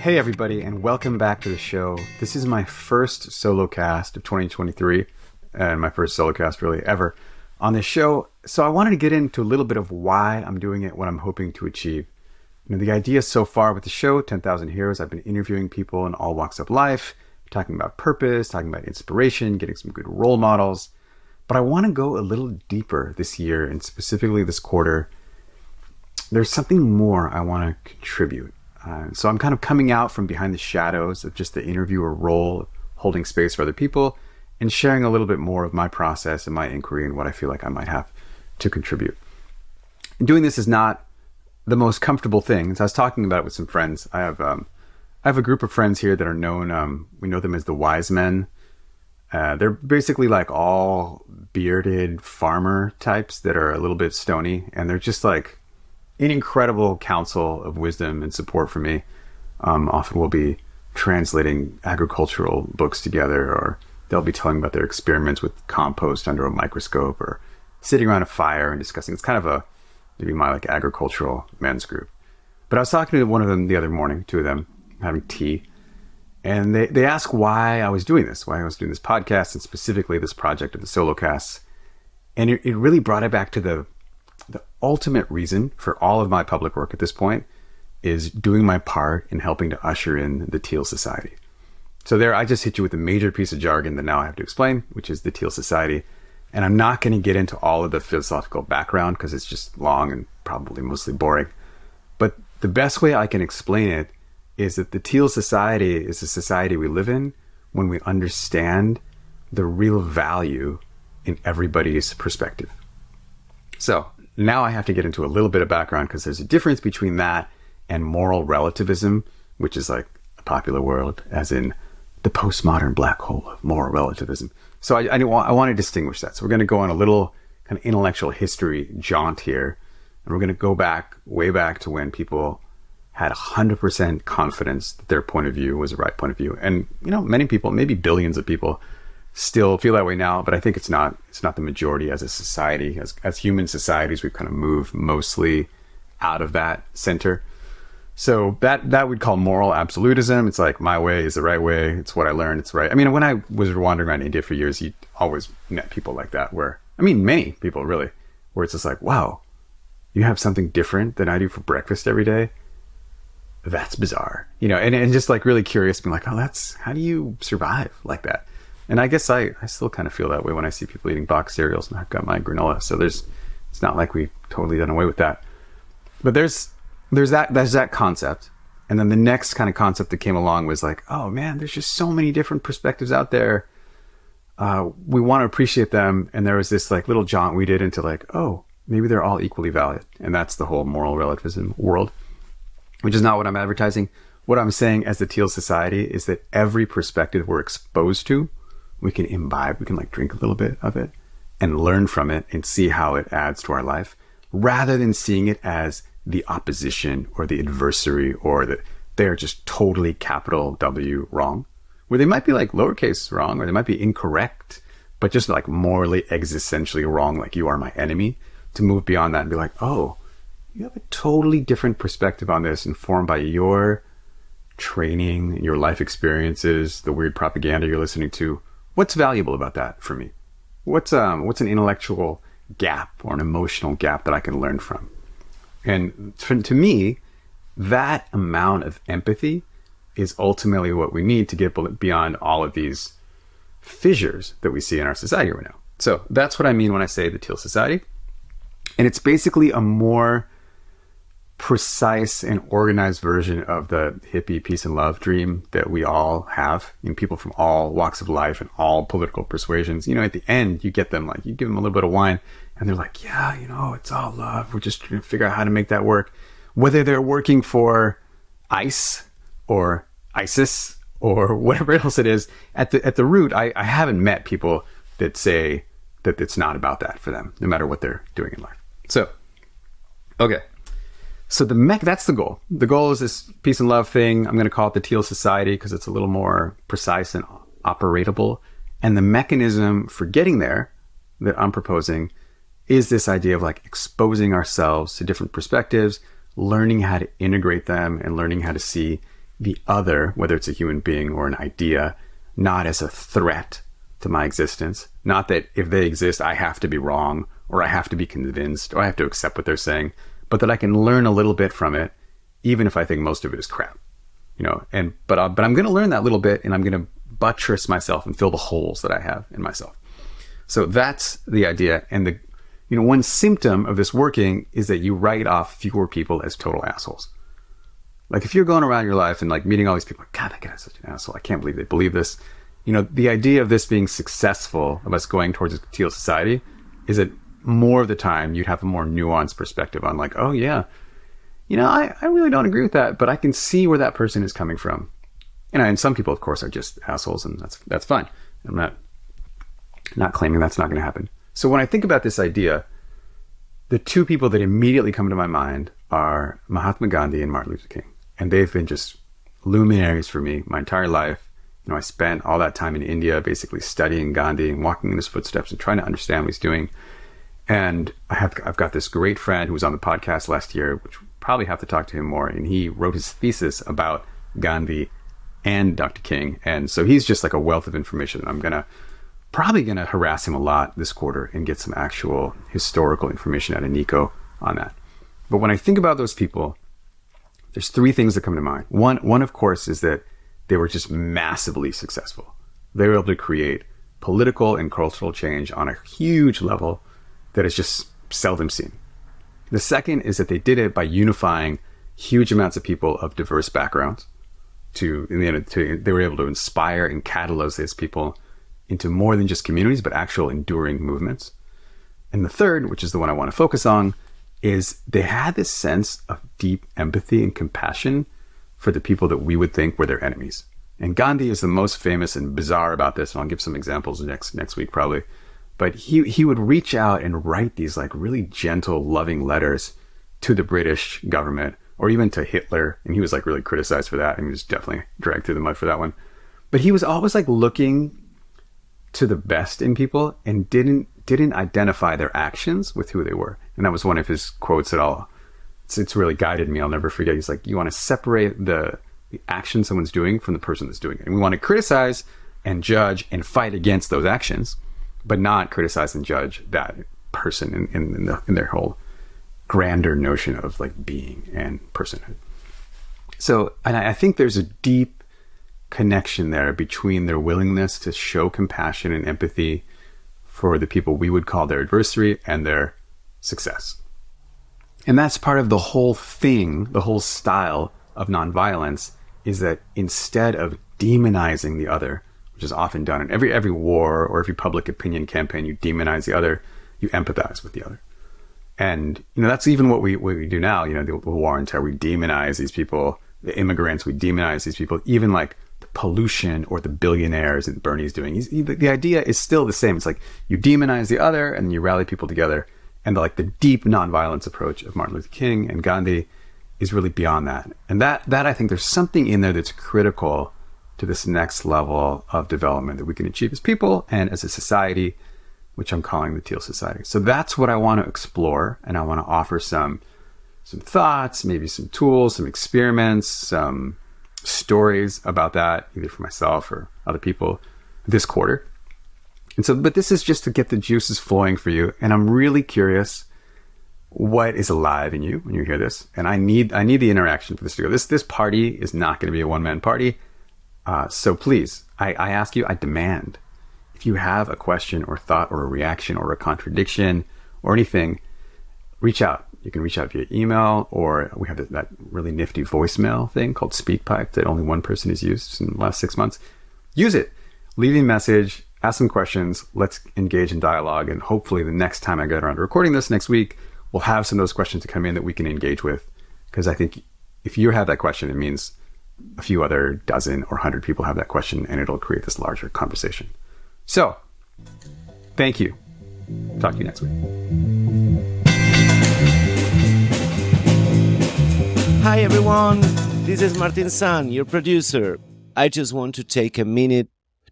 Hey everybody, and welcome back to the show. This is my first Solocast of 2023, and my first Solocast really ever on this show. So I wanted to get into a little bit of why I'm doing it, what I'm hoping to achieve. The idea so far with the show, 10,000 Heroes, I've been interviewing people in all walks of life, talking about purpose, talking about inspiration, getting some good role models. But I want to go a little deeper this year, and specifically this quarter. There's something more I want to contribute. So I'm kind of coming out from behind the shadows of just the interviewer role, holding space for other people, and sharing a little bit more of my process and my inquiry and what I feel like I might have to contribute. And doing this is not the most comfortable thing. As I was talking about it with some friends, I have a group of friends here that are known, we know them as the wise men. They're basically like all bearded farmer types that are a little bit stony, and they're just like an incredible counsel of wisdom and support for me. Often we'll be translating agricultural books together, or they'll be telling about their experiments with compost under a microscope, or sitting around a fire and discussing. It's kind of maybe my like agricultural men's group. But I was talking to one of them the other morning, two of them having tea, and they asked why I was doing this, why I was doing this podcast, and specifically this project of the Solocasts. And it really brought it back to the ultimate reason for all of my public work at this point is doing my part in helping to usher in the Teal Society. So there, I just hit you with a major piece of jargon that now I have to explain, which is the Teal Society. And I'm not going to get into all of the philosophical background because it's just long and probably mostly boring. But the best way I can explain it is that the Teal Society is a society we live in when we understand the real value in everybody's perspective. So now I have to get into a little bit of background because there's a difference between that and moral relativism, which is like a popular word, as in the postmodern black hole of moral relativism. So I want to distinguish that. So we're going to go on a little kind of intellectual history jaunt here. And we're going to go back, way back to when people had 100% confidence that their point of view was the right point of view. And, many people, maybe billions of people, still feel that way now, but I think it's not the majority as a society. As human societies, we've kind of moved mostly out of that center. So that we'd call moral absolutism. It's like, my way is the right way. It's what I learned. It's right. I mean, when I was wandering around India for years, you always met people like that many people really, where it's just like, wow, you have something different than I do for breakfast every day. That's bizarre, and just like really curious, being like, oh, how do you survive like that? And I guess I still kind of feel that way when I see people eating boxed cereals, and I've got my granola. So it's not like we've totally done away with that. But there's that concept. And then the next kind of concept that came along was like, oh man, there's just so many different perspectives out there. We want to appreciate them. And there was this like little jaunt we did into like, oh, maybe they're all equally valid. And that's the whole moral relativism world, which is not what I'm advertising. What I'm saying as the Teal Society is that every perspective we're exposed to, we can imbibe, we can like drink a little bit of it and learn from it and see how it adds to our life, rather than seeing it as the opposition or the adversary, or that they're just totally capital W wrong, where they might be like lowercase wrong, or they might be incorrect, but just like morally, existentially wrong, like you are my enemy. To move beyond that and be like, oh, you have a totally different perspective on this, informed by your training, your life experiences, the weird propaganda you're listening to. What's valuable about that for me? What's an intellectual gap or an emotional gap that I can learn from? And to me, that amount of empathy is ultimately what we need to get beyond all of these fissures that we see in our society right now. So that's what I mean when I say the Teal Society. And it's basically a more precise and organized version of the hippie peace and love dream that we all have, people from all walks of life and all political persuasions. At the end, you get them, like, you give them a little bit of wine and they're like, yeah, it's all love. We're just trying to figure out how to make that work. Whether they're working for ICE or ISIS or whatever else it is, at the root, I haven't met people that say that it's not about that for them, no matter what they're doing in life. So, okay. So that's the goal. The goal is this peace and love thing. I'm going to call it the Teal Society because it's a little more precise and operatable. And the mechanism for getting there that I'm proposing is this idea of like exposing ourselves to different perspectives, learning how to integrate them, and learning how to see the other, whether it's a human being or an idea, not as a threat to my existence. Not that if they exist, I have to be wrong, or I have to be convinced, or I have to accept what they're saying, but that I can learn a little bit from it, even if I think most of it is crap. But I'm going to learn that little bit, and I'm going to buttress myself and fill the holes that I have in myself. So that's the idea. And one symptom of this working is that you write off fewer people as total assholes. Like if you're going around your life and like meeting all these people, like, God, that guy's such an asshole. I can't believe they believe this. The idea of this being successful, of us going towards a Teal society, is that more of the time you'd have a more nuanced perspective on like, oh yeah, I really don't agree with that, but I can see where that person is coming from. And some people, of course, are just assholes, and that's fine. I'm not claiming that's not going to happen. So when I think about this idea, the two people that immediately come to my mind are Mahatma Gandhi and Martin Luther King. And they've been just luminaries for me my entire life. I spent all that time in India basically studying Gandhi and walking in his footsteps and trying to understand what he's doing. And I've got this great friend who was on the podcast last year, which we'll probably have to talk to him more. And he wrote his thesis about Gandhi and Dr. King. And so he's just like a wealth of information. I'm probably going to harass him a lot this quarter and get some actual historical information out of Nico on that. But when I think about those people, there's three things that come to mind. One, of course, is that they were just massively successful. They were able to create political and cultural change on a huge level that is just seldom seen. The second is that they did it by unifying huge amounts of people of diverse backgrounds. They were able to inspire and catalyze these people into more than just communities, but actual enduring movements. And the third, which is the one I want to focus on, is they had this sense of deep empathy and compassion for the people that we would think were their enemies. And Gandhi is the most famous and bizarre about this, and I'll give some examples next week probably. But he would reach out and write these like really gentle, loving letters to the British government, or even to Hitler, and he was like really criticized for that, and he was definitely dragged through the mud for that one. But he was always like looking to the best in people and didn't identify their actions with who they were. And that was one of his quotes it's really guided me. I'll never forget. He's like, you want to separate the action someone's doing from the person that's doing it. And we want to criticize and judge and fight against those actions, but not criticize and judge that person in their whole grander notion of like being and personhood. So, and I think there's a deep connection there between their willingness to show compassion and empathy for the people we would call their adversary and their success. And that's part of the whole thing, the whole style of nonviolence, is that instead of demonizing the other, which is often done in every war or every public opinion campaign, you demonize the other, you empathize with the other. And, that's even what we do now, the war on terror, we demonize these people, the immigrants, we demonize these people, even like the pollution or the billionaires that Bernie's doing. The idea is still the same. It's like you demonize the other and you rally people together. And the deep nonviolence approach of Martin Luther King and Gandhi is really beyond that. And that I think there's something in there that's critical to this next level of development that we can achieve as people and as a society, which I'm calling the Teal Society. So that's what I want to explore. And I want to offer some thoughts, maybe some tools, some experiments, some stories about that, either for myself or other people this quarter. And so, but this is just to get the juices flowing for you. And I'm really curious what is alive in you when you hear this. And I need the interaction for this to go. This party is not going to be a one-man party. So please, I ask you, I demand, if you have a question or thought or a reaction or a contradiction or anything, reach out. You can reach out via email, or we have that really nifty voicemail thing called SpeakPipe that only one person has used in the last 6 months. Use it. Leave me a message. Ask some questions. Let's engage in dialogue. And hopefully the next time I get around to recording this next week, we'll have some of those questions to come in that we can engage with. Because I think if you have that question, it means a few other dozen or 100 people have that question, and it'll create this larger conversation. So, thank you. Talk to you next week. Hi everyone, this is Martin San, your producer. I just want to take a minute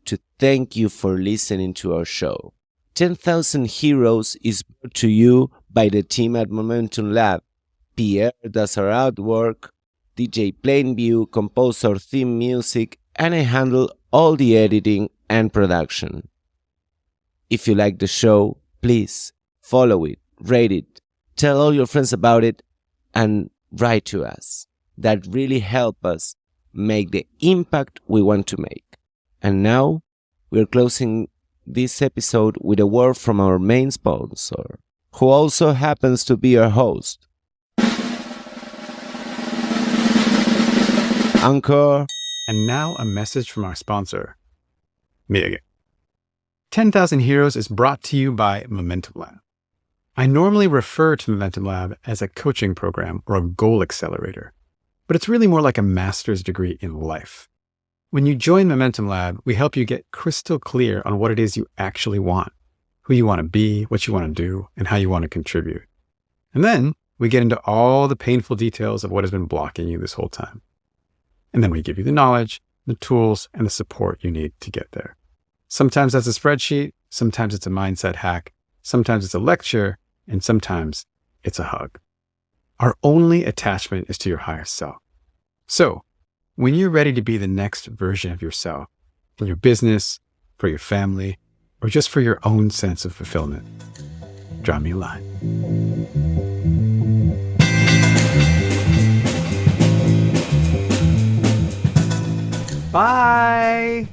to thank you for listening to our show. 10,000 Heroes is brought to you by the team at Momentum Lab. Pierre does our artwork, DJ Plainview, compose our theme music, and I handle all the editing and production. If you like the show, please follow it, rate it, tell all your friends about it, and write to us. That really helps us make the impact we want to make. And now, we're closing this episode with a word from our main sponsor, who also happens to be our host. Anchor. And now a message from our sponsor, me again. 10,000 Heroes is brought to you by Momentum Lab. I normally refer to Momentum Lab as a coaching program or a goal accelerator, but it's really more like a master's degree in life. When you join Momentum Lab, we help you get crystal clear on what it is you actually want, who you want to be, what you want to do, and how you want to contribute. And then we get into all the painful details of what has been blocking you this whole time. And then we give you the knowledge, the tools, and the support you need to get there. Sometimes that's a spreadsheet, sometimes it's a mindset hack, sometimes it's a lecture, and sometimes it's a hug. Our only attachment is to your higher self. So, when you're ready to be the next version of yourself, in your business, for your family, or just for your own sense of fulfillment, drop me a line. Bye!